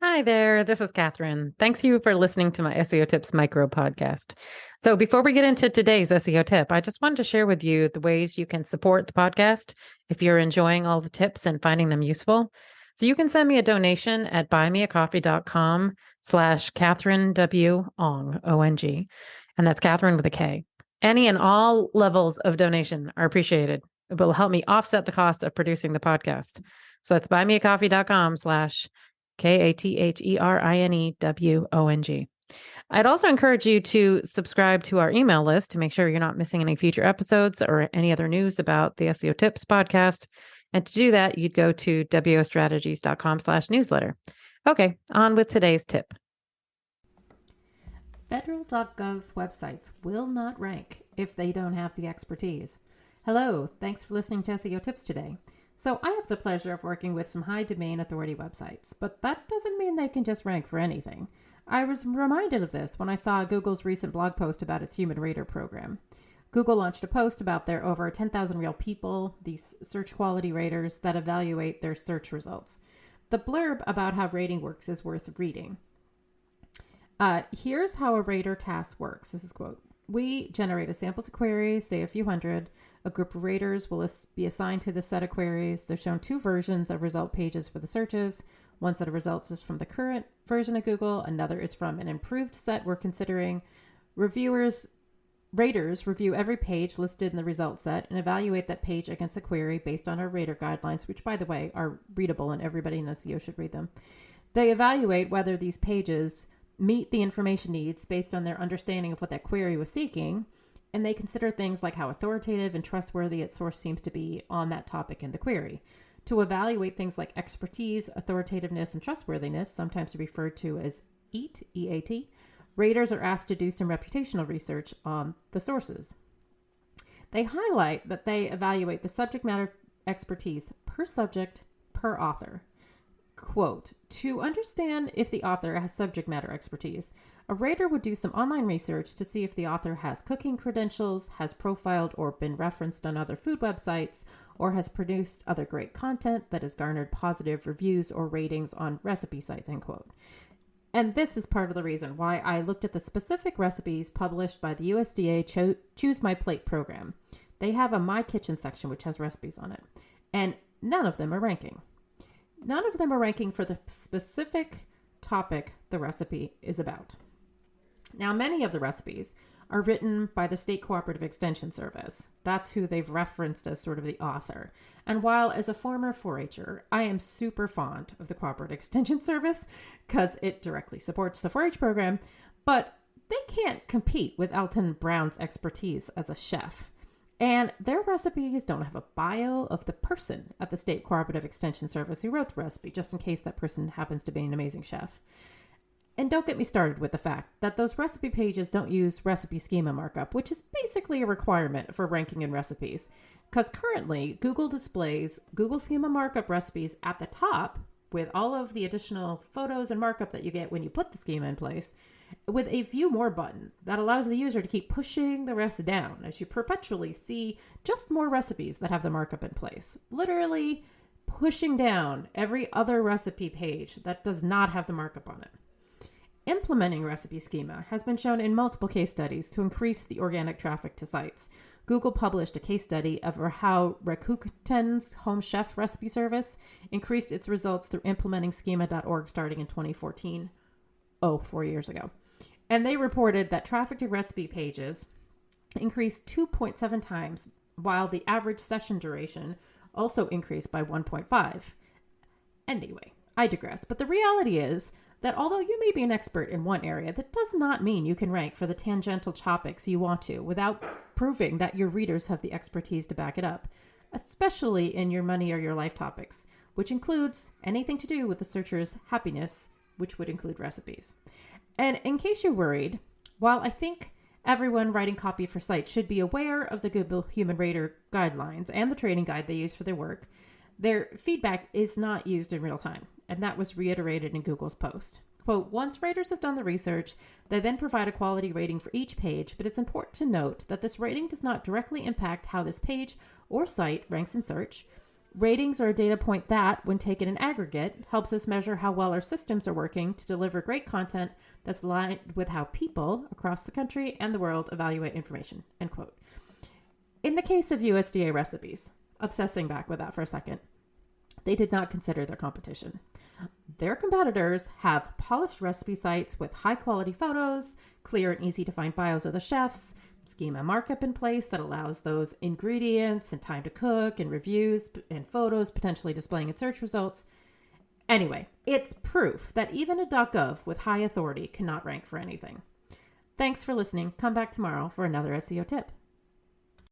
Hi there, this is Catherine. Thanks you for listening to my SEO Tips micro podcast. So, before we get into today's SEO tip, I just wanted to share with you the ways you can support the podcast if you're enjoying all the tips and finding them useful. So, you can send me a donation at buymeacoffee.com/Catherine W. Ong, O-N-G, and that's Catherine with a K. Any and all levels of donation are appreciated. It will help me offset the cost of producing the podcast. So, that's buymeacoffee.com/Katherinewong. I'd also encourage you to subscribe to our email list to make sure you're not missing any future episodes or any other news about the SEO Tips podcast. And to do that, you'd go to wostrategies.com/newsletter. Okay, on with today's tip. Federal.gov websites will not rank if they don't have the expertise. Hello, thanks for listening to SEO Tips today. So I have the pleasure of working with some high domain authority websites, but that doesn't mean they can just rank for anything. I was reminded of this when I saw Google's recent blog post about its Human Rater program. Google launched a post about their over 10,000 real people, these search quality raters that evaluate their search results. The blurb about how rating works is worth reading. Here's how a rater task works. This is a quote. We generate a sample of queries, say a few hundred. A group of raters will be assigned to the set of queries. They're shown two versions of result pages for the searches. One set of results is from the current version of Google. Another is from an improved set we're considering. Raters review every page listed in the result set and evaluate that page against a query based on our rater guidelines, which, by the way, are readable and everybody in SEO should read them. They evaluate whether these pages meet the information needs based on their understanding of what that query was seeking, and they consider things like how authoritative and trustworthy its source seems to be on that topic in the query. To evaluate things like expertise, authoritativeness, and trustworthiness, sometimes referred to as EAT, E-A-T, raters are asked to do some reputational research on the sources. They highlight that they evaluate the subject matter expertise per subject, per author. Quote, to understand if the author has subject matter expertise, a rater would do some online research to see if the author has cooking credentials, has profiled or been referenced on other food websites, or has produced other great content that has garnered positive reviews or ratings on recipe sites, end quote. And this is part of the reason why I looked at the specific recipes published by the USDA Choose My Plate program. They have a My Kitchen section which has recipes on it, and none of them are ranking. None of them are ranking for the specific topic the recipe is about. Now, many of the recipes are written by the State Cooperative Extension Service. That's who they've referenced as sort of the author. And while as a former 4-H'er, I am super fond of the Cooperative Extension Service because it directly supports the 4-H program, but they can't compete with Alton Brown's expertise as a chef. And their recipes don't have a bio of the person at the State Cooperative Extension Service who wrote the recipe, just in case that person happens to be an amazing chef. And don't get me started with the fact that those recipe pages don't use recipe schema markup, which is basically a requirement for ranking in recipes. Because currently, Google displays Google schema markup recipes at the top with all of the additional photos and markup that you get when you put the schema in place, with a View More button that allows the user to keep pushing the rest down as you perpetually see just more recipes that have the markup in place. Literally pushing down every other recipe page that does not have the markup on it. Implementing recipe schema has been shown in multiple case studies to increase the organic traffic to sites. Google published a case study of how Rakuten's Home Chef recipe service increased its results through implementing schema.org starting in 2014, 4 years ago. And they reported that traffic to recipe pages increased 2.7 times, while the average session duration also increased by 1.5. Anyway, I digress. But the reality is that although you may be an expert in one area, that does not mean you can rank for the tangential topics you want to without proving that your readers have the expertise to back it up, especially in your money or your life topics, which includes anything to do with the searcher's happiness, which would include recipes. And in case you're worried, while I think everyone writing copy for sites should be aware of the Google Human Rater guidelines and the training guide they use for their work, their feedback is not used in real time, and that was reiterated in Google's post. Quote, once raters have done the research, they then provide a quality rating for each page, but it's important to note that this rating does not directly impact how this page or site ranks in search. Ratings are a data point that, when taken in aggregate, helps us measure how well our systems are working to deliver great content that's aligned with how people across the country and the world evaluate information, end quote. In the case of USDA recipes, obsessing back with that for a second, they did not consider their competition. Their competitors have polished recipe sites with high quality photos, clear and easy to find bios of the chefs, schema markup in place that allows those ingredients and time to cook and reviews and photos potentially displaying in search results. Anyway, it's proof that even a .gov with high authority cannot rank for anything. Thanks for listening. Come back tomorrow for another SEO tip.